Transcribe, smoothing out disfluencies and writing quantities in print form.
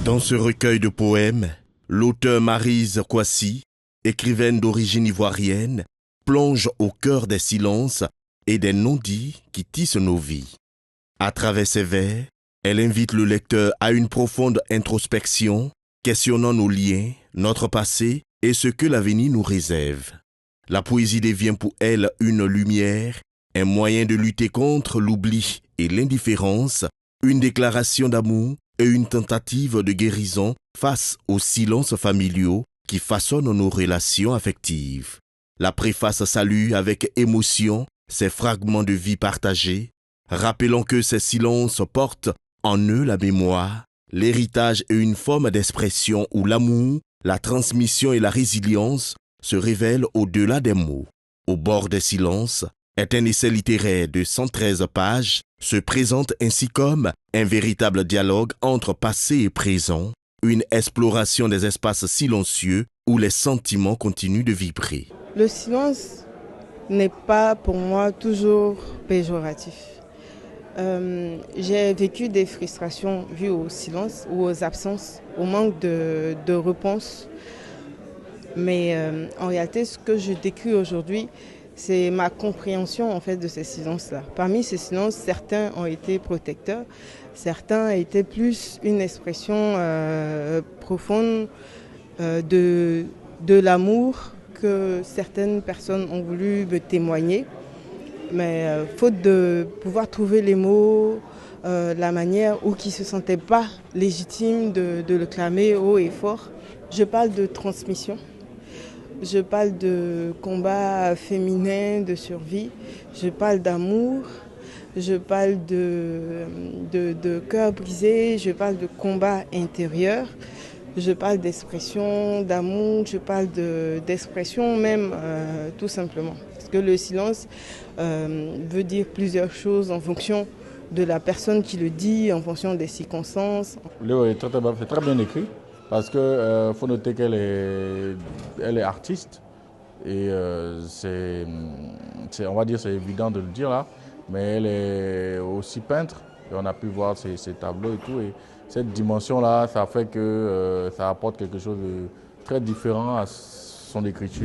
Dans ce recueil de poèmes, l'auteur Maryse Kwasi, écrivaine d'origine ivoirienne, plonge au cœur des silences et des non-dits qui tissent nos vies. À travers ses vers, elle invite le lecteur à une profonde introspection, questionnant nos liens, notre passé et ce que l'avenir nous réserve. La poésie devient pour elle une lumière, un moyen de lutter contre l'oubli et l'indifférence, une déclaration d'amour et une tentative de guérison face aux silences familiaux qui façonnent nos relations affectives. La préface salue avec émotion ces fragments de vie partagés, rappelant que ces silences portent en eux la mémoire, l'héritage et une forme d'expression où l'amour, la transmission et la résilience se révèlent au-delà des mots. Au bord des silences est un essai littéraire de 113 pages, se présente ainsi comme un véritable dialogue entre passé et présent, une exploration des espaces silencieux où les sentiments continuent de vibrer. Le silence n'est pas pour moi toujours péjoratif. J'ai vécu des frustrations vues au silence ou aux absences, au manque de réponse. Mais en réalité, ce que je décris aujourd'hui, c'est ma compréhension en fait de ces silences-là. Parmi ces silences, certains ont été protecteurs, certains étaient plus une expression profonde de l'amour que certaines personnes ont voulu me témoigner. Mais faute de pouvoir trouver les mots, la manière ou qui ne se sentaient pas légitimes de le clamer haut et fort, je parle de transmission. Je parle de combat féminin, de survie. Je parle d'amour. Je parle de cœur brisé. Je parle de combat intérieur. Je parle d'expression, d'amour. Je parle d'expression même, tout simplement. Parce que le silence veut dire plusieurs choses en fonction de la personne qui le dit, en fonction des circonstances. Léo est très bien écrit. Parce qu'il faut noter qu'elle est artiste et on va dire c'est évident de le dire là, mais elle est aussi peintre et on a pu voir ses tableaux et tout. Et cette dimension-là, ça fait que ça apporte quelque chose de très différent à son écriture.